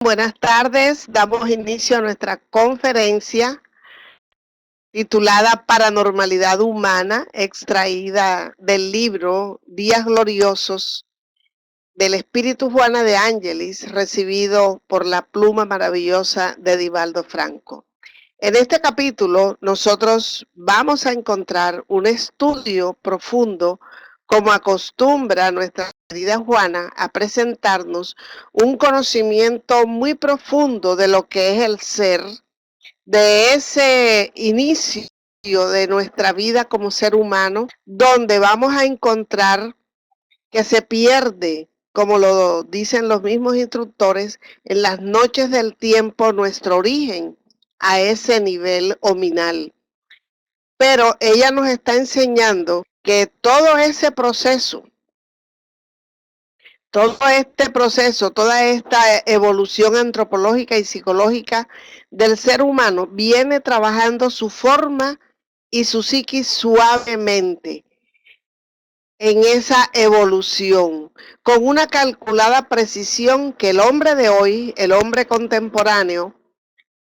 Buenas tardes, damos inicio a nuestra conferencia titulada Paranormalidad Humana, extraída del libro Días Gloriosos del Espíritu Juana de Ángelis, recibido por la pluma maravillosa de Divaldo Franco. En este capítulo nosotros vamos a encontrar un estudio profundo, como acostumbra nuestra querida Juana a presentarnos un conocimiento muy profundo de lo que es el ser, de ese inicio de nuestra vida como ser humano, donde vamos a encontrar que se pierde, como lo dicen los mismos instructores, en las noches del tiempo nuestro origen a ese nivel hominal. Pero ella nos está enseñando que todo ese proceso, todo este proceso, toda esta evolución antropológica y psicológica del ser humano viene trabajando su forma y su psiquis suavemente en esa evolución, con una calculada precisión que el hombre de hoy, el hombre contemporáneo,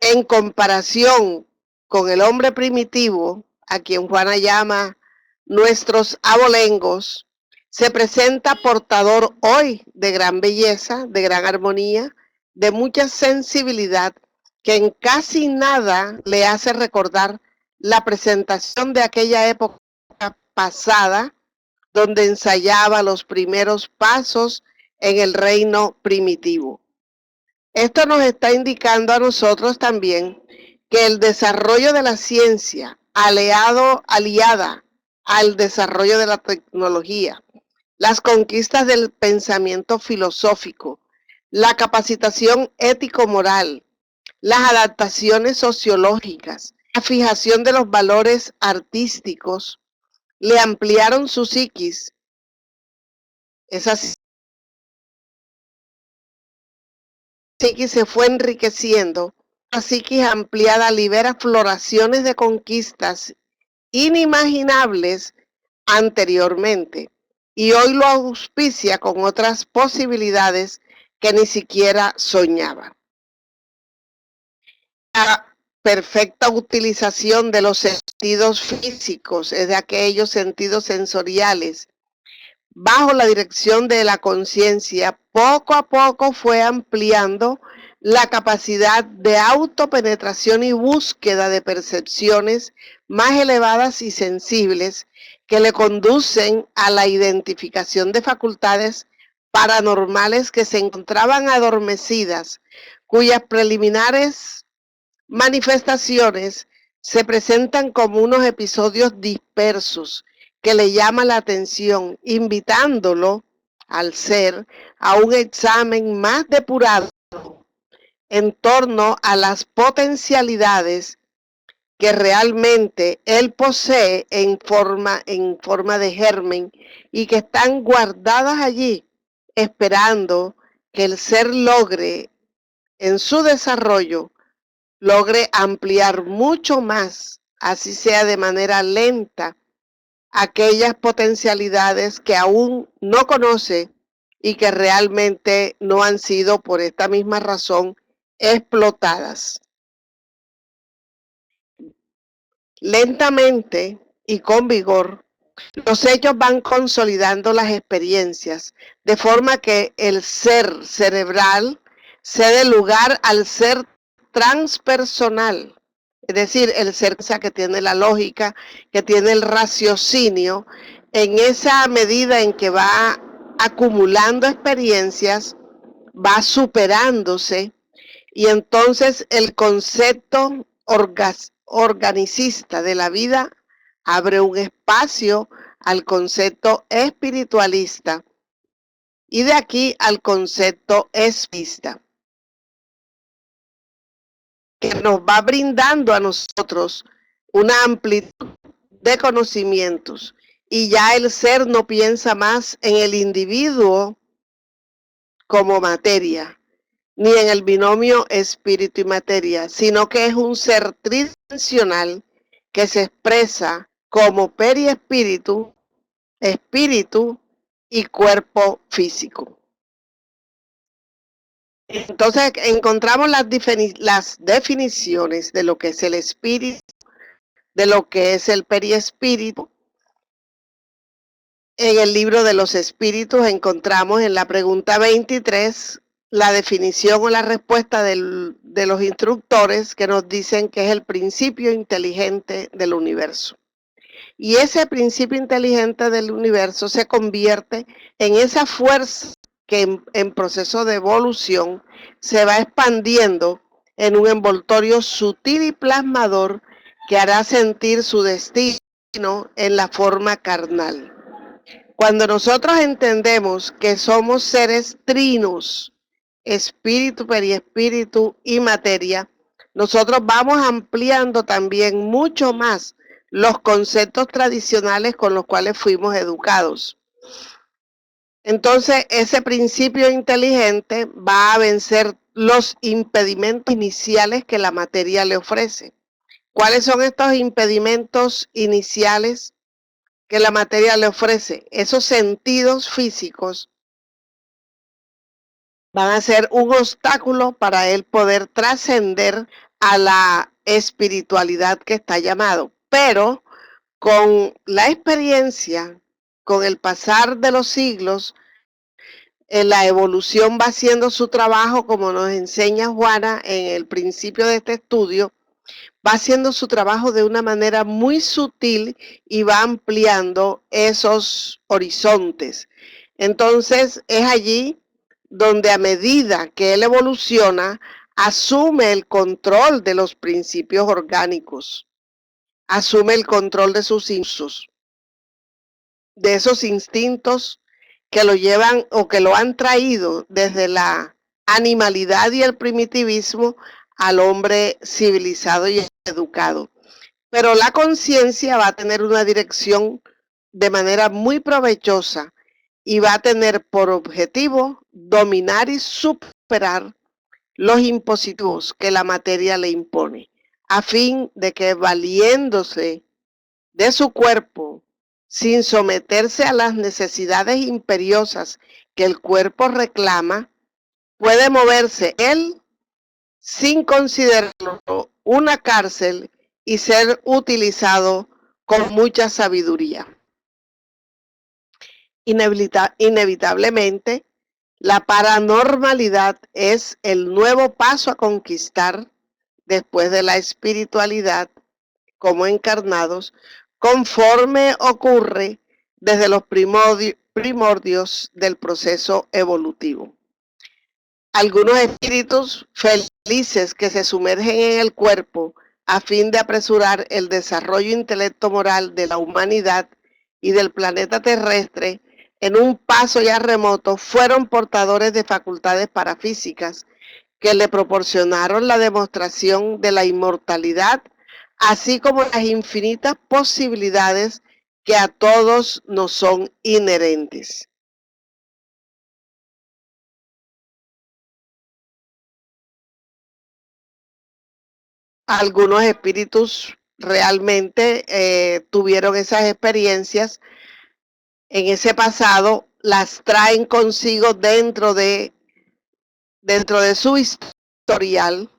en comparación con el hombre primitivo, a quien Juana llama nuestros abolengos, se presenta portador hoy de gran belleza, de gran armonía, de mucha sensibilidad, que en casi nada le hace recordar la presentación de aquella época pasada, donde ensayaba los primeros pasos en el reino primitivo. Esto nos está indicando a nosotros también que el desarrollo de la ciencia, aliada al desarrollo de la tecnología, las conquistas del pensamiento filosófico, la capacitación ético-moral, las adaptaciones sociológicas, la fijación de los valores artísticos, le ampliaron su psiquis. Esa psiquis se fue enriqueciendo. La psiquis ampliada libera floraciones de conquistas inimaginables anteriormente y hoy lo auspicia con otras posibilidades que ni siquiera soñaba. La perfecta utilización de los sentidos físicos, es de aquellos sentidos sensoriales, bajo la dirección de la conciencia, poco a poco fue ampliando la capacidad de autopenetración y búsqueda de percepciones más elevadas y sensibles que le conducen a la identificación de facultades paranormales que se encontraban adormecidas, cuyas preliminares manifestaciones se presentan como unos episodios dispersos que le llaman la atención, invitándolo al ser a un examen más depurado en torno a las potencialidades que realmente él posee en forma de germen y que están guardadas allí, esperando que el ser logre en su desarrollo logre ampliar mucho más, así sea de manera lenta, aquellas potencialidades que aún no conoce y que realmente no han sido por esta misma razón explotadas. Lentamente y con vigor, los hechos van consolidando las experiencias, de forma que el ser cerebral cede lugar al ser transpersonal, es decir, el ser que tiene la lógica, que tiene el raciocinio, en esa medida en que va acumulando experiencias, va superándose y entonces el concepto organicista de la vida abre un espacio al concepto espiritualista y de aquí al concepto espírita, que nos va brindando a nosotros una amplitud de conocimientos y ya el ser no piensa más en el individuo como materia, ni en el binomio espíritu y materia, sino que es un ser tridimensional que se expresa como periespíritu, espíritu y cuerpo físico. Entonces encontramos las definiciones de lo que es el espíritu, de lo que es el periespíritu. En el libro de los espíritus encontramos en la pregunta 23 la definición o la respuesta de los instructores que nos dicen que es el principio inteligente del universo. Y ese principio inteligente del universo se convierte en esa fuerza que en proceso de evolución se va expandiendo en un envoltorio sutil y plasmador que hará sentir su destino en la forma carnal. Cuando nosotros entendemos que somos seres trinos, espíritu, periespíritu y materia, nosotros vamos ampliando también mucho más los conceptos tradicionales con los cuales fuimos educados. Entonces, ese principio inteligente va a vencer los impedimentos iniciales que la materia le ofrece. ¿Cuáles son estos impedimentos iniciales que la materia le ofrece? Esos sentidos físicos van a ser un obstáculo para él poder trascender a la espiritualidad que está llamado. Pero con la experiencia, con el pasar de los siglos, la evolución va haciendo su trabajo, como nos enseña Juana en el principio de este estudio, va haciendo su trabajo de una manera muy sutil y va ampliando esos horizontes. Entonces es allí donde a medida que él evoluciona, asume el control de los principios orgánicos, asume el control de sus impulsos, de esos instintos que lo llevan o que lo han traído desde la animalidad y el primitivismo al hombre civilizado y educado. Pero la conciencia va a tener una dirección de manera muy provechosa y va a tener por objetivo dominar y superar los impositivos que la materia le impone, a fin de que valiéndose de su cuerpo, sin someterse a las necesidades imperiosas que el cuerpo reclama, puede moverse él sin considerarlo una cárcel y ser utilizado con mucha sabiduría. Inevitablemente, la paranormalidad es el nuevo paso a conquistar después de la espiritualidad como encarnados, conforme ocurre desde los primordios del proceso evolutivo. Algunos espíritus felices que se sumergen en el cuerpo a fin de apresurar el desarrollo intelecto moral de la humanidad y del planeta terrestre en un paso ya remoto, fueron portadores de facultades parafísicas que le proporcionaron la demostración de la inmortalidad, así como las infinitas posibilidades que a todos nos son inherentes. Algunos espíritus realmente tuvieron esas experiencias en ese pasado, las traen consigo dentro de su historial,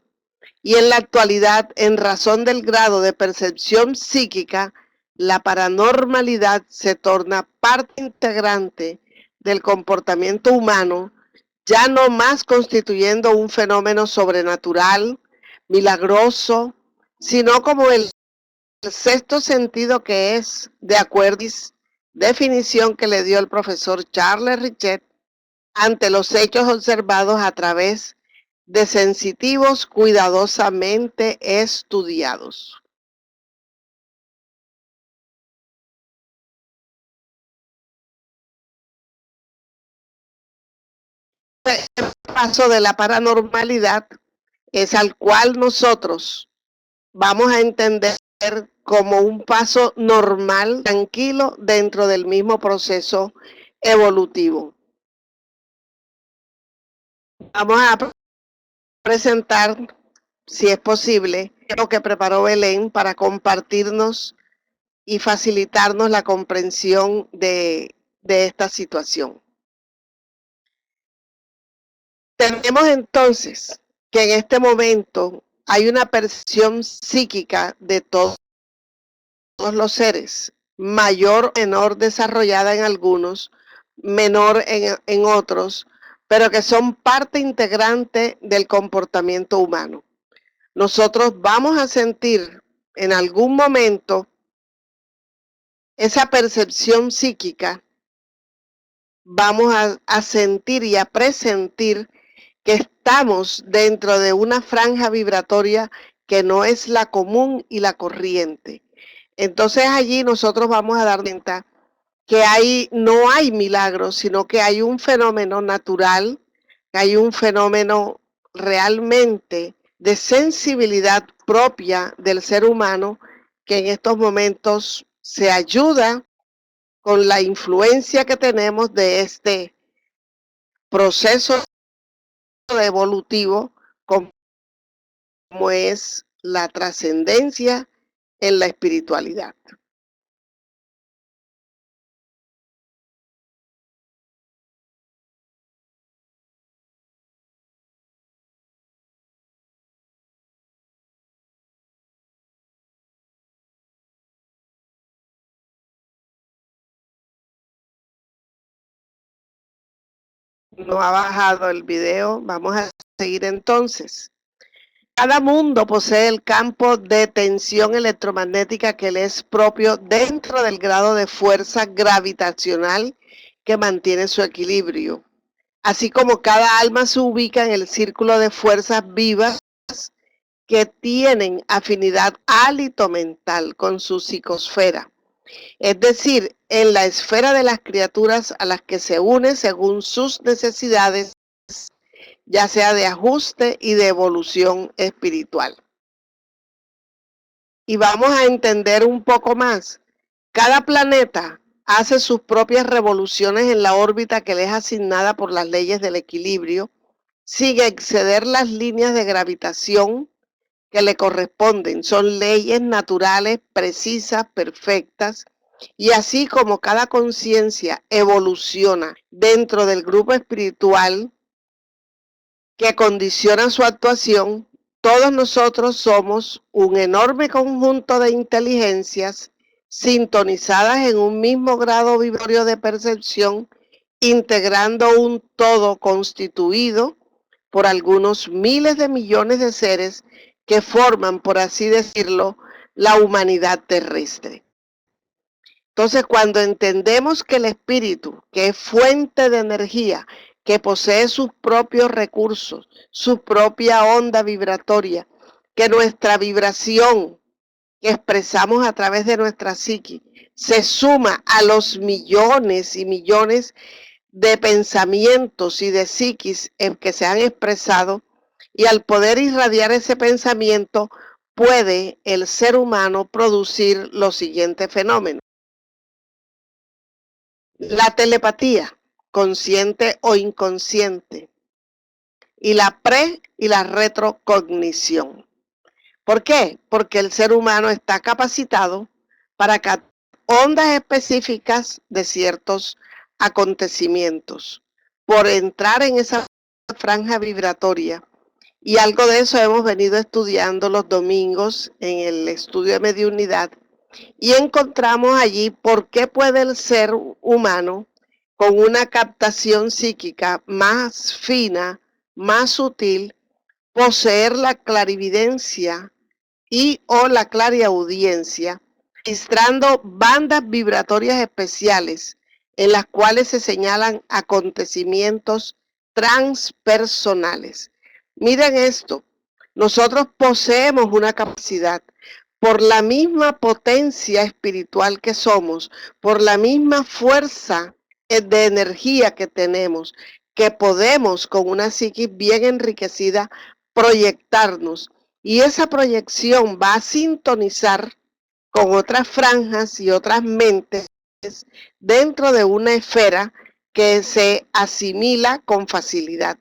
y en la actualidad, en razón del grado de percepción psíquica, la paranormalidad se torna parte integrante del comportamiento humano, ya no más constituyendo un fenómeno sobrenatural, milagroso, sino como el sexto sentido que es, de acuerdo a la definición que le dio el profesor Charles Richet, ante los hechos observados a través de sensitivos cuidadosamente estudiados. El paso de la paranormalidad es al cual nosotros vamos a entender como un paso normal, tranquilo, dentro del mismo proceso evolutivo. Vamos a presentar, si es posible, lo que preparó Belén para compartirnos y facilitarnos la comprensión de esta situación. Tenemos entonces que en este momento hay una percepción psíquica de todos los seres, mayor o menor desarrollada en algunos, menor en otros, pero que son parte integrante del comportamiento humano. Nosotros vamos a sentir en algún momento esa percepción psíquica, vamos a sentir y a presentir que estamos dentro de una franja vibratoria que no es la común y la corriente. Entonces allí nosotros vamos a dar cuenta que no hay milagros, sino que hay un fenómeno natural, que hay un fenómeno realmente de sensibilidad propia del ser humano que en estos momentos se ayuda con la influencia que tenemos de este proceso evolutivo como es la trascendencia en la espiritualidad. No ha bajado el video, vamos a seguir entonces. Cada mundo posee el campo de tensión electromagnética que le es propio dentro del grado de fuerza gravitacional que mantiene su equilibrio. Así como cada alma se ubica en el círculo de fuerzas vivas que tienen afinidad hálito-mental con su psicosfera, es decir, en la esfera de las criaturas a las que se une según sus necesidades, ya sea de ajuste y de evolución espiritual. Y vamos a entender un poco más. Cada planeta hace sus propias revoluciones en la órbita que le es asignada por las leyes del equilibrio, sin exceder las líneas de gravitación que le corresponden. Son leyes naturales, precisas, perfectas. Y así como cada conciencia evoluciona dentro del grupo espiritual que condiciona su actuación, todos nosotros somos un enorme conjunto de inteligencias sintonizadas en un mismo grado vibratorio de percepción, integrando un todo constituido por algunos miles de millones de seres que forman, por así decirlo, la humanidad terrestre. Entonces, cuando entendemos que el espíritu, que es fuente de energía, que posee sus propios recursos, su propia onda vibratoria, que nuestra vibración que expresamos a través de nuestra psique se suma a los millones y millones de pensamientos y de psiquis en que se han expresado, y al poder irradiar ese pensamiento puede el ser humano producir los siguientes fenómenos. La telepatía, consciente o inconsciente, y la y la retrocognición. ¿Por qué? Porque el ser humano está capacitado para captar ondas específicas de ciertos acontecimientos, por entrar en esa franja vibratoria. Y algo de eso hemos venido estudiando los domingos en el estudio de mediunidad, y encontramos allí por qué puede el ser humano con una captación psíquica más fina, más sutil, poseer la clarividencia y o la clariaudiencia, registrando bandas vibratorias especiales en las cuales se señalan acontecimientos transpersonales. Miren esto, nosotros poseemos una capacidad por la misma potencia espiritual que somos, por la misma fuerza de energía que tenemos, que podemos con una psiquis bien enriquecida proyectarnos, y esa proyección va a sintonizar con otras franjas y otras mentes dentro de una esfera que se asimila con facilidad.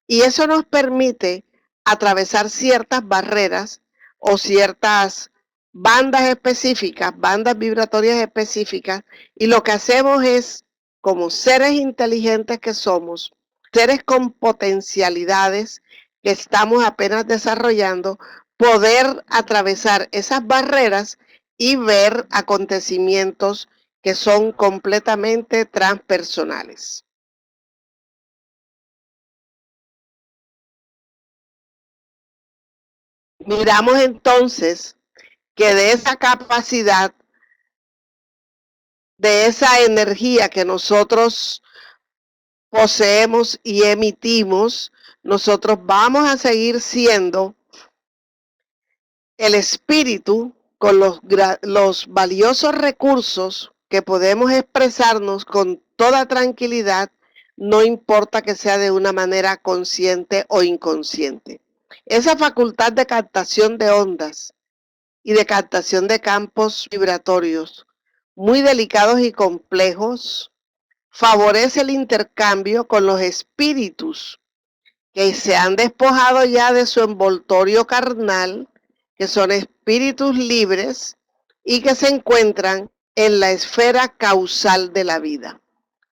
Y eso nos permite atravesar ciertas barreras o ciertas bandas específicas, bandas vibratorias específicas, y lo que hacemos es, como seres inteligentes que somos, seres con potencialidades que estamos apenas desarrollando, poder atravesar esas barreras y ver acontecimientos que son completamente transpersonales. Miramos entonces que de esa capacidad, de esa energía que nosotros poseemos y emitimos, nosotros vamos a seguir siendo el espíritu con los valiosos recursos que podemos expresarnos con toda tranquilidad, no importa que sea de una manera consciente o inconsciente. Esa facultad de captación de ondas y de captación de campos vibratorios muy delicados y complejos favorece el intercambio con los espíritus que se han despojado ya de su envoltorio carnal, que son espíritus libres y que se encuentran en la esfera causal de la vida.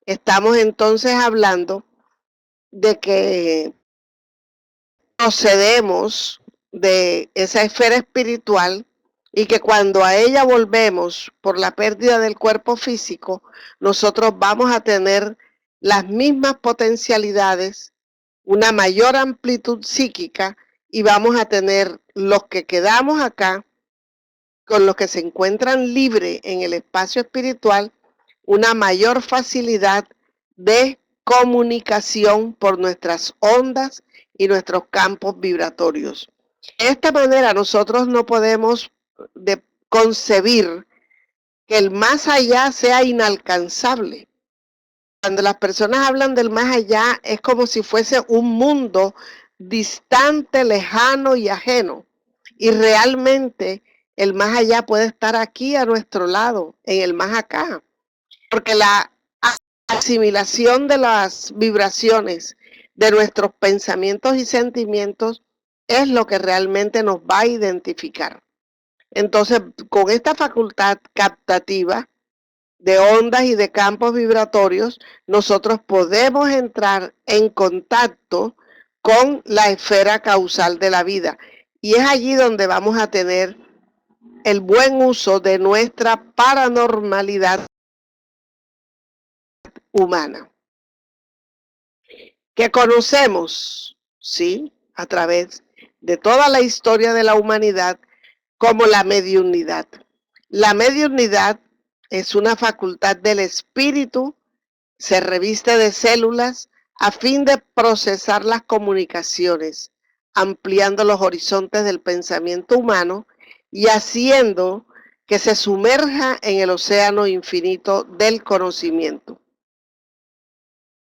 Estamos entonces hablando de que procedemos de esa esfera espiritual y que cuando a ella volvemos por la pérdida del cuerpo físico, nosotros vamos a tener las mismas potencialidades, una mayor amplitud psíquica y vamos a tener los que quedamos acá, con los que se encuentran libres en el espacio espiritual, una mayor facilidad de comunicación por nuestras ondas y nuestros campos vibratorios. De esta manera nosotros no podemos concebir que el más allá sea inalcanzable. Cuando las personas hablan del más allá es como si fuese un mundo distante, lejano y ajeno. Y realmente el más allá puede estar aquí a nuestro lado, en el más acá. Porque la asimilación de las vibraciones de nuestros pensamientos y sentimientos es lo que realmente nos va a identificar. Entonces, con esta facultad captativa de ondas y de campos vibratorios, nosotros podemos entrar en contacto con la esfera causal de la vida. Y es allí donde vamos a tener el buen uso de nuestra paranormalidad humana, que conocemos, sí, a través de toda la historia de la humanidad como la mediunidad. La mediunidad es una facultad del espíritu, se reviste de células a fin de procesar las comunicaciones, ampliando los horizontes del pensamiento humano y haciendo que se sumerja en el océano infinito del conocimiento.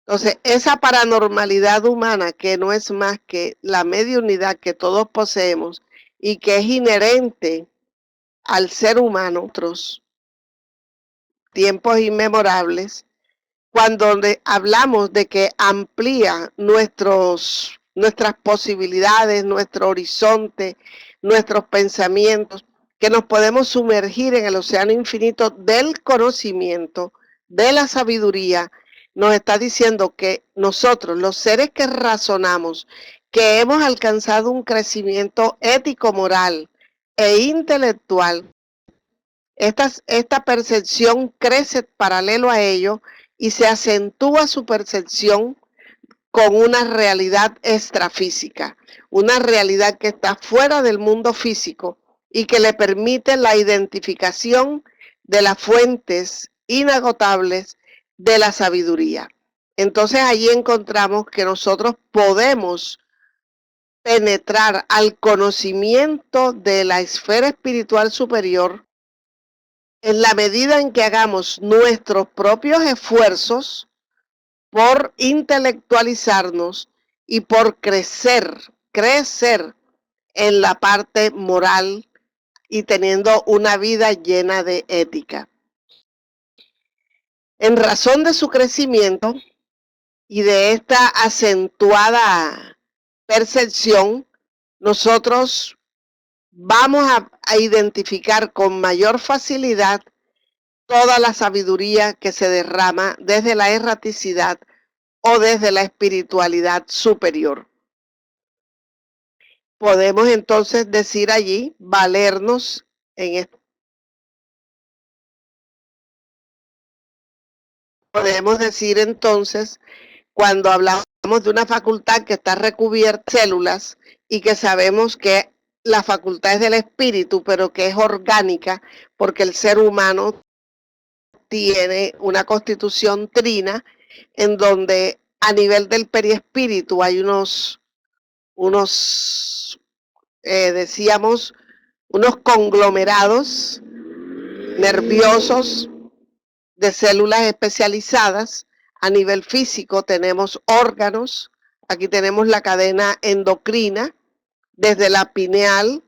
Entonces, esa paranormalidad humana, que no es más que la mediunidad que todos poseemos y que es inherente al ser humano, otros tiempos inmemorables, cuando hablamos de que amplía nuestras posibilidades, nuestro horizonte, nuestros pensamientos, que nos podemos sumergir en el océano infinito del conocimiento, de la sabiduría, nos está diciendo que nosotros, los seres que razonamos, que hemos alcanzado un crecimiento ético, moral e intelectual, esta percepción crece paralelo a ello y se acentúa su percepción con una realidad extrafísica, una realidad que está fuera del mundo físico y que le permite la identificación de las fuentes inagotables de la sabiduría. Entonces allí encontramos que nosotros podemos penetrar al conocimiento de la esfera espiritual superior en la medida en que hagamos nuestros propios esfuerzos por intelectualizarnos y por crecer en la parte moral y teniendo una vida llena de ética. En razón de su crecimiento y de esta acentuada percepción, nosotros vamos a identificar con mayor facilidad toda la sabiduría que se derrama desde la erraticidad o desde la espiritualidad superior. Podemos entonces decir allí, valernos en esto. Podemos decir entonces, cuando hablamos de una facultad que está recubierta de células y que sabemos que la facultad es del espíritu, pero que es orgánica, porque el ser humano tiene una constitución trina en donde a nivel del periespíritu hay decíamos, unos conglomerados nerviosos de células especializadas. A nivel físico tenemos órganos, aquí tenemos la cadena endocrina, desde la pineal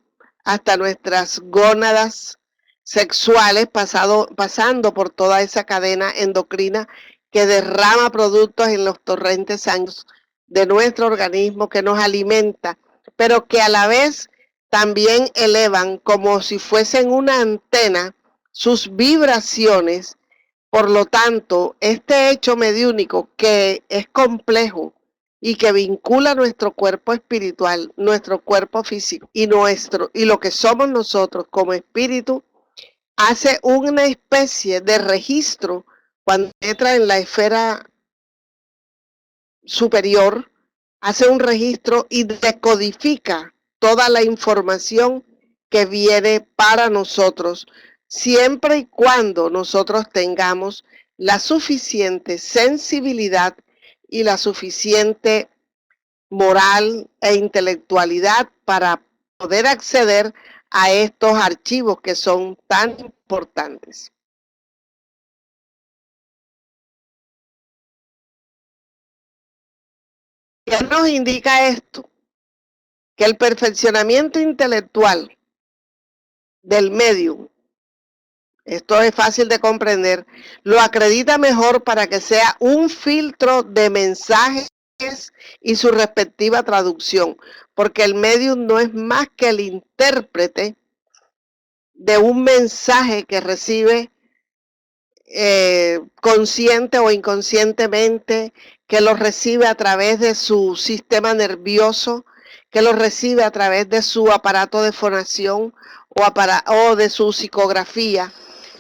hasta nuestras gónadas sexuales, pasando por toda esa cadena endocrina que derrama productos en los torrentes sanguíneos de nuestro organismo, que nos alimenta, pero que a la vez también elevan como si fuesen una antena sus vibraciones. Por lo tanto, este hecho mediúnico, que es complejo y que vincula nuestro cuerpo espiritual, nuestro cuerpo físico y lo que somos nosotros como espíritu, hace una especie de registro cuando entra en la esfera superior, hace un registro y decodifica toda la información que viene para nosotros, siempre y cuando nosotros tengamos la suficiente sensibilidad y la suficiente moral e intelectualidad para poder acceder a estos archivos que son tan importantes. ¿Qué nos indica esto? Que el perfeccionamiento intelectual del medium, esto es fácil de comprender, lo acredita mejor para que sea un filtro de mensajes y su respectiva traducción, porque el medium no es más que el intérprete de un mensaje que recibe consciente o inconscientemente, que lo recibe a través de su sistema nervioso, que lo recibe a través de su aparato de fonación o de su psicografía,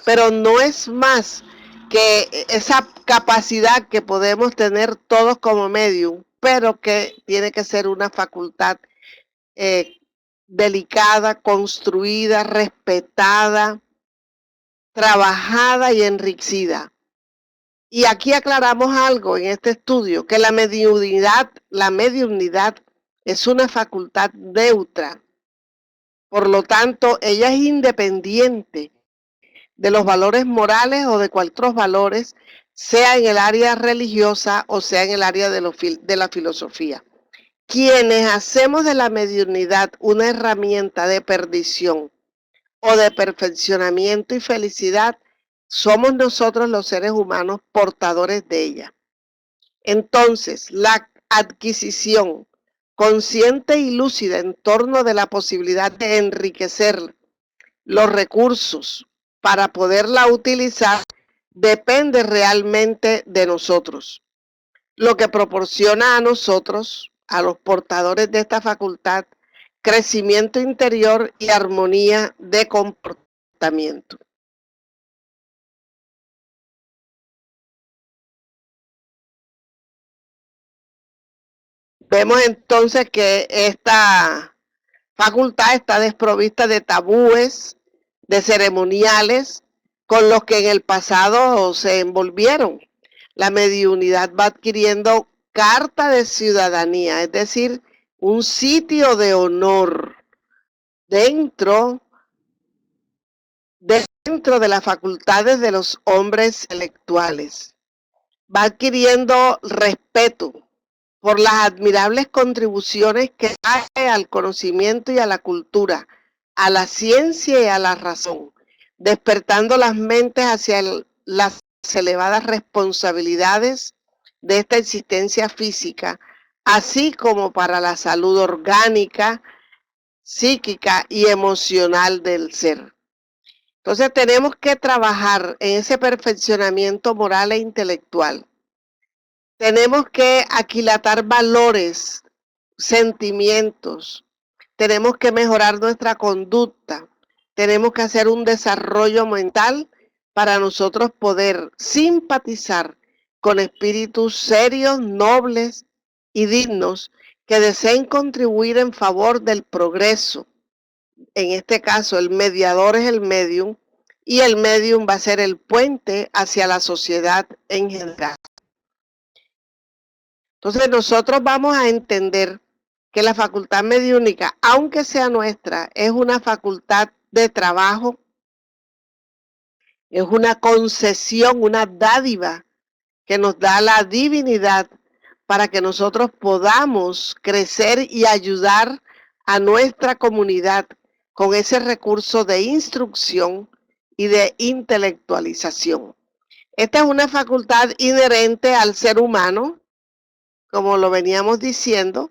pero no es más que esa capacidad que podemos tener todos como medium, pero que tiene que ser una facultad eh, delicada, construida, respetada, trabajada y enriquecida. Y aquí aclaramos algo en este estudio, que la mediunidad es una facultad neutra. Por lo tanto, ella es independiente de los valores morales o de cualquier valores, sea en el área religiosa o sea en el área de la filosofía. Quienes hacemos de la mediunidad una herramienta de perdición o de perfeccionamiento y felicidad, somos nosotros los seres humanos portadores de ella. Entonces, la adquisición consciente y lúcida en torno de la posibilidad de enriquecer los recursos para poderla utilizar depende realmente de nosotros. Lo que proporciona a nosotros, a los portadores de esta facultad, crecimiento interior y armonía de comportamiento. Vemos entonces que esta facultad está desprovista de tabúes, de ceremoniales con los que en el pasado se envolvieron. La mediunidad va adquiriendo carta de ciudadanía, es decir, un sitio de honor dentro de las facultades de los hombres intelectuales. Va adquiriendo respeto por las admirables contribuciones que hace al conocimiento y a la cultura, a la ciencia y a la razón, despertando las mentes hacia las elevadas responsabilidades de esta existencia física, así como para la salud orgánica, psíquica y emocional del ser. Entonces tenemos que trabajar en ese perfeccionamiento moral e intelectual Tenemos que aquilatar valores, sentimientos. Tenemos que mejorar nuestra conducta. Tenemos que hacer un desarrollo mental para nosotros poder simpatizar con espíritus serios, nobles y dignos que deseen contribuir en favor del progreso. En este caso, el mediador es el medium y el medium va a ser el puente hacia la sociedad en general. Entonces nosotros vamos a entender que la facultad mediúnica, aunque sea nuestra, es una facultad de trabajo, es una concesión, una dádiva que nos da la divinidad para que nosotros podamos crecer y ayudar a nuestra comunidad con ese recurso de instrucción y de intelectualización. Esta es una facultad inherente al ser humano, como lo veníamos diciendo,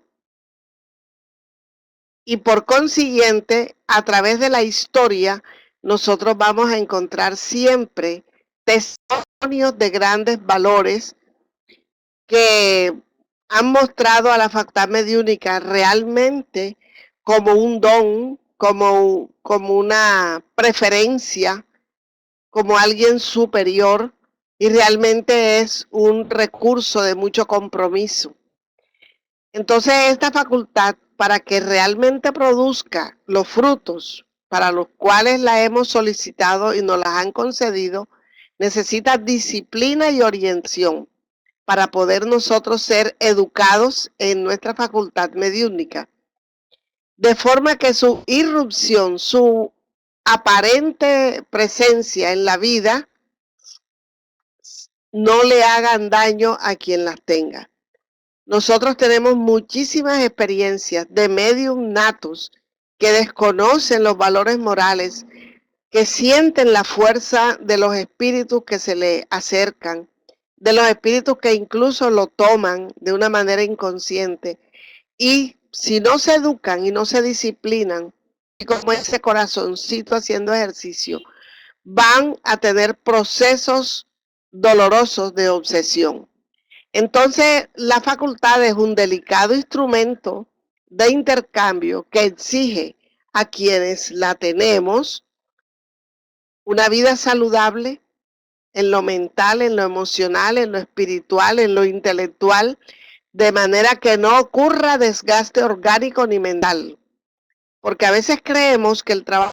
y por consiguiente, a través de la historia, nosotros vamos a encontrar siempre testimonios de grandes valores que han mostrado a la facultad mediúnica realmente como un don, como una preferencia, como alguien superior, y realmente es un recurso de mucho compromiso. Entonces, esta facultad, para que realmente produzca los frutos para los cuales la hemos solicitado y nos las han concedido, necesita disciplina y orientación para poder nosotros ser educados en nuestra facultad mediúnica. De forma que su irrupción, su aparente presencia en la vida, no le hagan daño a quien las tenga. Nosotros tenemos muchísimas experiencias de medium natos que desconocen los valores morales, que sienten la fuerza de los espíritus que se le acercan, de los espíritus que incluso lo toman de una manera inconsciente. Y si no se educan y no se disciplinan, y como ese corazoncito haciendo ejercicio, van a tener procesos dolorosos de obsesión. Entonces, la facultad es un delicado instrumento de intercambio que exige a quienes la tenemos una vida saludable en lo mental, en lo emocional, en lo espiritual, en lo intelectual, de manera que no ocurra desgaste orgánico ni mental. Porque a veces creemos que el trabajo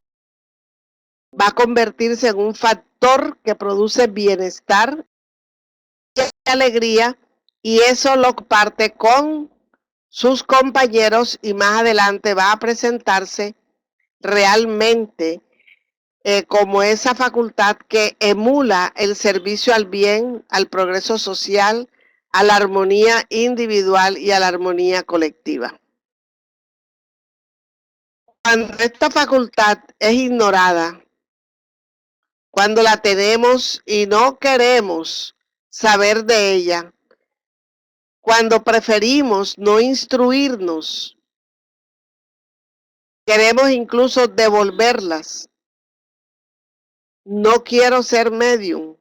va a convertirse en un factor que produce bienestar y alegría, y eso lo comparte con sus compañeros y más adelante va a presentarse realmente como esa facultad que emula el servicio al bien, al progreso social, a la armonía individual y a la armonía colectiva. Cuando esta facultad es ignorada, cuando la tenemos y no queremos saber de ella, cuando preferimos no instruirnos, queremos incluso devolverlas. No quiero ser medium,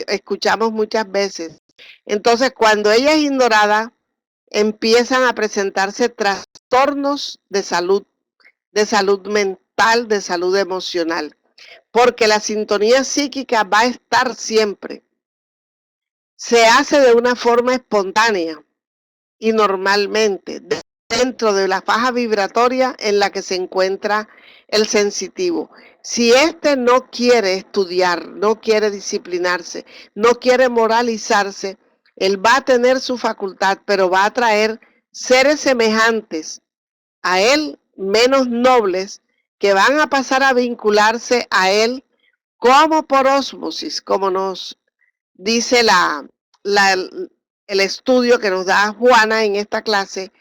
escuchamos muchas veces. Entonces, cuando ella es ignorada, empiezan a presentarse trastornos de salud mental, de salud emocional, porque la sintonía psíquica va a estar siempre. Se hace de una forma espontánea y normalmente dentro de la faja vibratoria en la que se encuentra el sensitivo. Si éste no quiere estudiar, no quiere disciplinarse, no quiere moralizarse, él va a tener su facultad, pero va a traer seres semejantes a él, menos nobles, que van a pasar a vincularse a él como por ósmosis, como nos dice el estudio que nos da Juana en esta clase,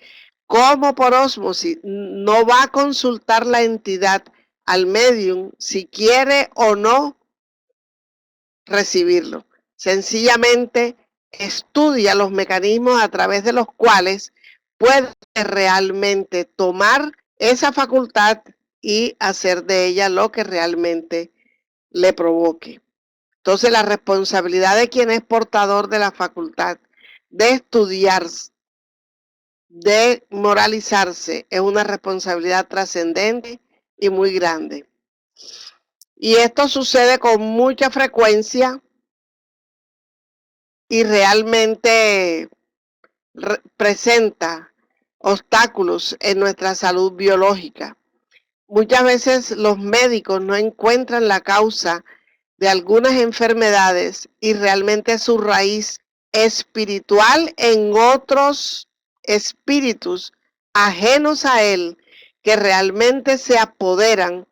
como por ósmosis. No va a consultar la entidad al medium si quiere o no recibirlo. Sencillamente estudia los mecanismos a través de los cuales puede realmente tomar esa facultad y hacer de ella lo que realmente le provoque. Entonces, la responsabilidad de quien es portador de la facultad de estudiar, de moralizarse, es una responsabilidad trascendente y muy grande. Y esto sucede con mucha frecuencia y realmente presenta obstáculos en nuestra salud biológica. Muchas veces los médicos no encuentran la causa de algunas enfermedades y realmente su raíz espiritual en otros espíritus ajenos a él que realmente se apoderan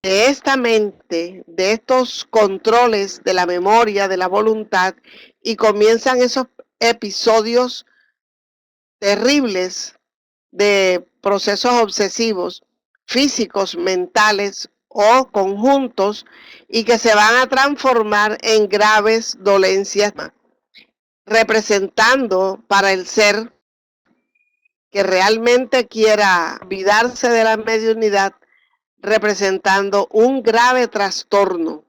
de esta mente, de estos controles de la memoria, de la voluntad, y comienzan esos episodios terribles de procesos obsesivos, físicos, mentales o conjuntos, y que se van a transformar en graves dolencias, representando para el ser que realmente quiera olvidarse de la mediunidad, representando un grave trastorno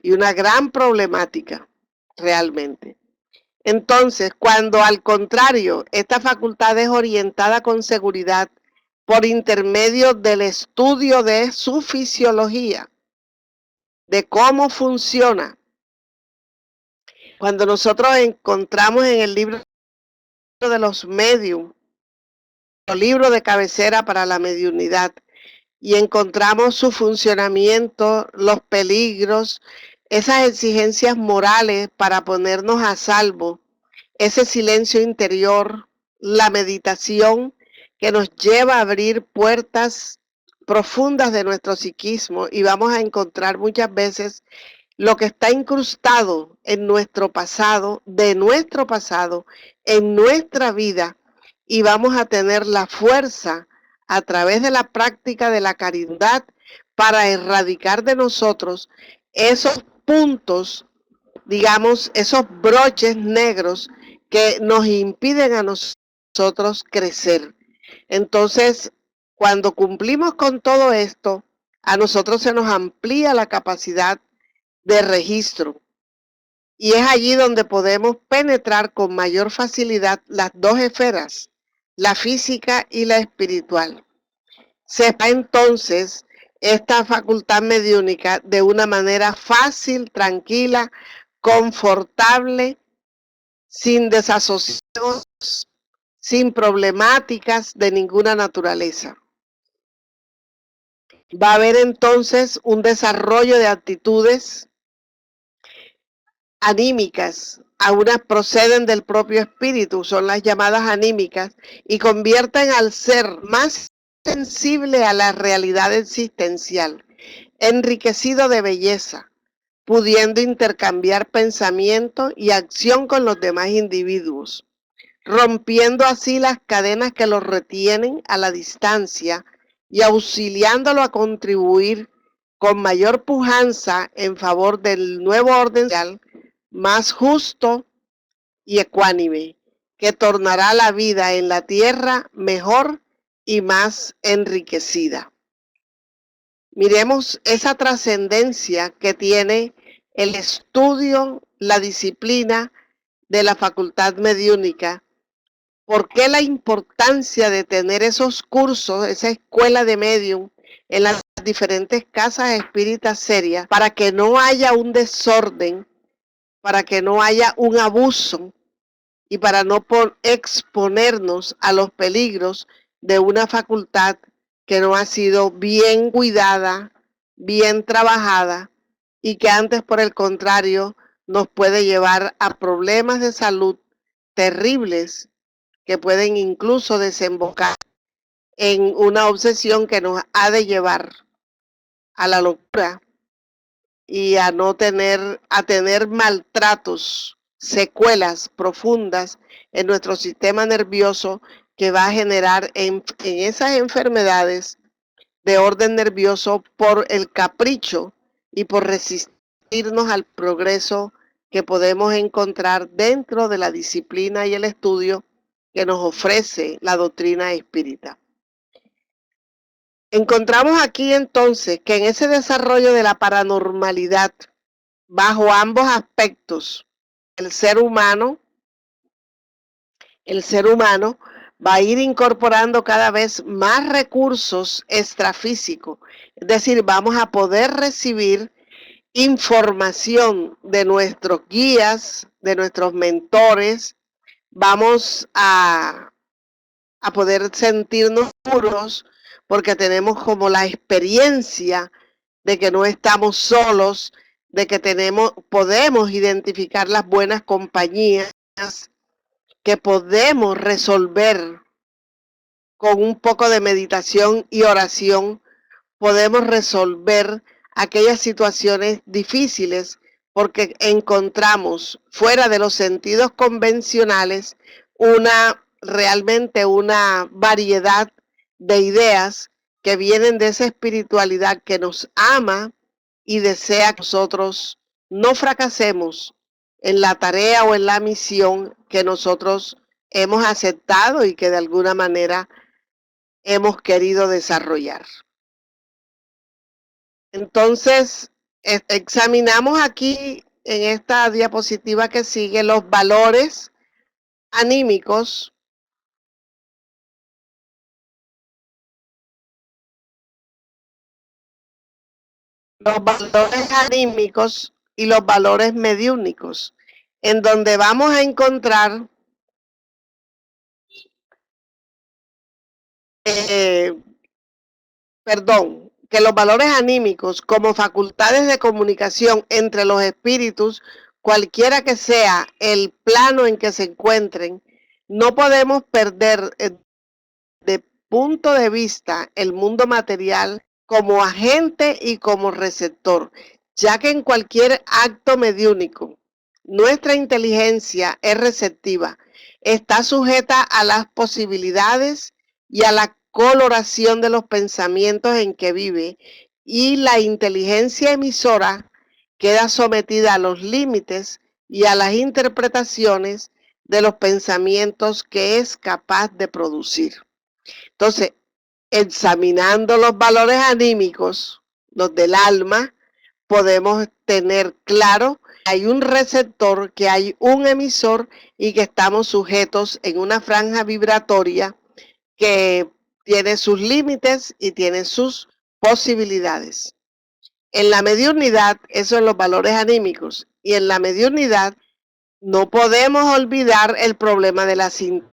y una gran problemática realmente. Entonces, cuando al contrario, esta facultad es orientada con seguridad por intermedio del estudio de su fisiología, de cómo funciona. Cuando nosotros encontramos en el libro de los medium, el libro de cabecera para la mediunidad, y encontramos su funcionamiento, los peligros, esas exigencias morales para ponernos a salvo, ese silencio interior, la meditación que nos lleva a abrir puertas profundas de nuestro psiquismo, y vamos a encontrar muchas veces lo que está incrustado en nuestro pasado, de nuestro pasado, en nuestra vida, y vamos a tener la fuerza a través de la práctica de la caridad para erradicar de nosotros esos puntos, digamos, esos broches negros que nos impiden a nosotros crecer. Entonces, cuando cumplimos con todo esto, a nosotros se nos amplía la capacidad de registro. Y es allí donde podemos penetrar con mayor facilidad las dos esferas, la física y la espiritual. Se da entonces esta facultad mediúnica de una manera fácil, tranquila, confortable, sin desasosiegos, sin problemáticas de ninguna naturaleza. Va a haber entonces un desarrollo de actitudes anímicas, algunas proceden del propio espíritu, son las llamadas anímicas, y convierten al ser más sensible a la realidad existencial, enriquecido de belleza, pudiendo intercambiar pensamiento y acción con los demás individuos, rompiendo así las cadenas que los retienen a la distancia y auxiliándolo a contribuir con mayor pujanza en favor del nuevo orden social más justo y ecuánime, que tornará la vida en la tierra mejor y más enriquecida. Miremos esa trascendencia que tiene el estudio, la disciplina de la facultad mediúnica. ¿Por qué la importancia de tener esos cursos, esa escuela de medium en las diferentes casas espíritas serias, para que no haya un desorden, para que no haya un abuso y para no exponernos a los peligros de una facultad que no ha sido bien cuidada, bien trabajada, y que antes, por el contrario, nos puede llevar a problemas de salud terribles que pueden incluso desembocar en una obsesión que nos ha de llevar a la locura y a tener maltratos, secuelas profundas en nuestro sistema nervioso, que va a generar en esas enfermedades de orden nervioso por el capricho y por resistirnos al progreso que podemos encontrar dentro de la disciplina y el estudio que nos ofrece la doctrina espírita. Encontramos aquí entonces que en ese desarrollo de la paranormalidad, bajo ambos aspectos, el ser humano el ser humano va a ir incorporando cada vez más recursos extrafísicos. Es decir, vamos a poder recibir información de nuestros guías, de nuestros mentores, vamos a poder sentirnos seguros porque tenemos como la experiencia de que no estamos solos, de que podemos identificar las buenas compañías, que podemos resolver con un poco de meditación y oración, podemos resolver aquellas situaciones difíciles porque encontramos fuera de los sentidos convencionales realmente una variedad de ideas que vienen de esa espiritualidad que nos ama y desea que nosotros no fracasemos en la tarea o en la misión que nosotros hemos aceptado y que de alguna manera hemos querido desarrollar. Entonces, examinamos aquí en esta diapositiva que sigue los valores anímicos. Los valores anímicos y los valores mediúnicos, en donde vamos a encontrar que los valores anímicos como facultades de comunicación entre los espíritus, cualquiera que sea el plano en que se encuentren, no podemos perder de punto de vista el mundo material como agente y como receptor, ya que en cualquier acto mediúnico nuestra inteligencia es receptiva, está sujeta a las posibilidades y a la coloración de los pensamientos en que vive, y la inteligencia emisora queda sometida a los límites y a las interpretaciones de los pensamientos que es capaz de producir. Entonces, examinando los valores anímicos, los del alma, podemos tener claro que hay un receptor, que hay un emisor y que estamos sujetos en una franja vibratoria que tiene sus límites y tiene sus posibilidades. En la mediunidad, eso son los valores anímicos, y en la mediunidad no podemos olvidar el problema de la sintonía.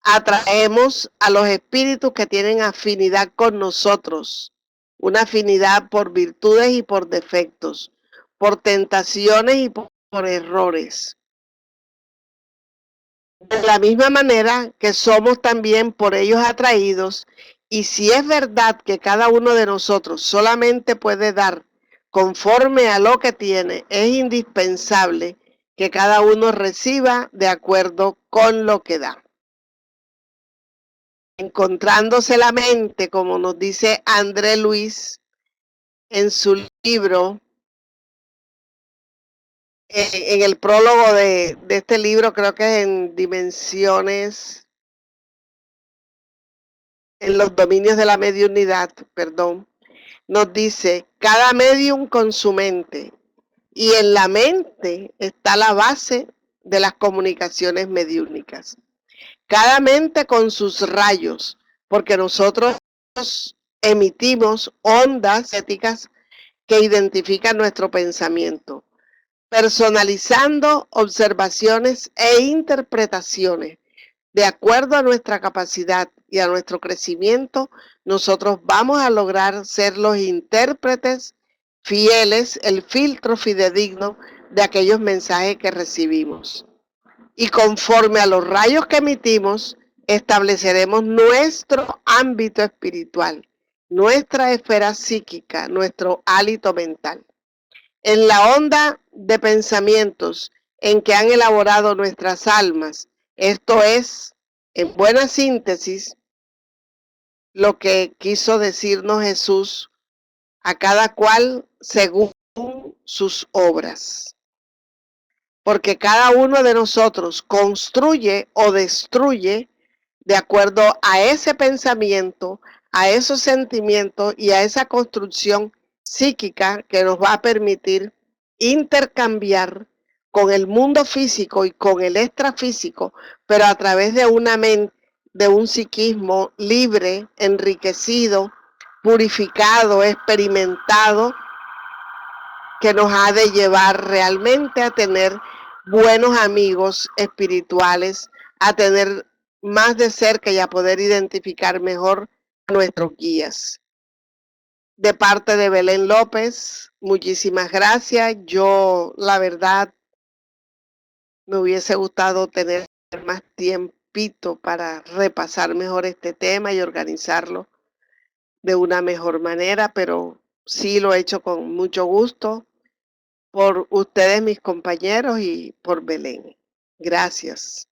Atraemos a los espíritus que tienen afinidad con nosotros, una afinidad por virtudes y por defectos, por tentaciones y por errores. De la misma manera que somos también por ellos atraídos, y si es verdad que cada uno de nosotros solamente puede dar conforme a lo que tiene, es indispensable que cada uno reciba de acuerdo con lo que da. Encontrándose la mente, como nos dice André Luis en su libro, en el prólogo de este libro, creo que es en Dimensiones, en los dominios de la mediunidad, perdón, nos dice, cada medium con su mente, y en la mente está la base de las comunicaciones mediúnicas. Cada mente con sus rayos, porque nosotros emitimos ondas éticas que identifican nuestro pensamiento, personalizando observaciones e interpretaciones. De acuerdo a nuestra capacidad y a nuestro crecimiento, nosotros vamos a lograr ser los intérpretes fieles, el filtro fidedigno de aquellos mensajes que recibimos. Y conforme a los rayos que emitimos, estableceremos nuestro ámbito espiritual, nuestra esfera psíquica, nuestro hálito mental. En la onda de pensamientos en que han elaborado nuestras almas, esto es, en buena síntesis, lo que quiso decirnos Jesús, a cada cual según sus obras. Porque cada uno de nosotros construye o destruye de acuerdo a ese pensamiento, a esos sentimientos y a esa construcción psíquica que nos va a permitir intercambiar con el mundo físico y con el extrafísico, pero a través de una mente, de un psiquismo libre, enriquecido, purificado, experimentado, que nos ha de llevar realmente a tener buenos amigos espirituales, a tener más de cerca y a poder identificar mejor a nuestros guías. De parte de Belén López, muchísimas gracias. Yo, la verdad, me hubiese gustado tener más tiempito para repasar mejor este tema y organizarlo de una mejor manera, pero sí lo he hecho con mucho gusto por ustedes, mis compañeros, y por Belén. Gracias.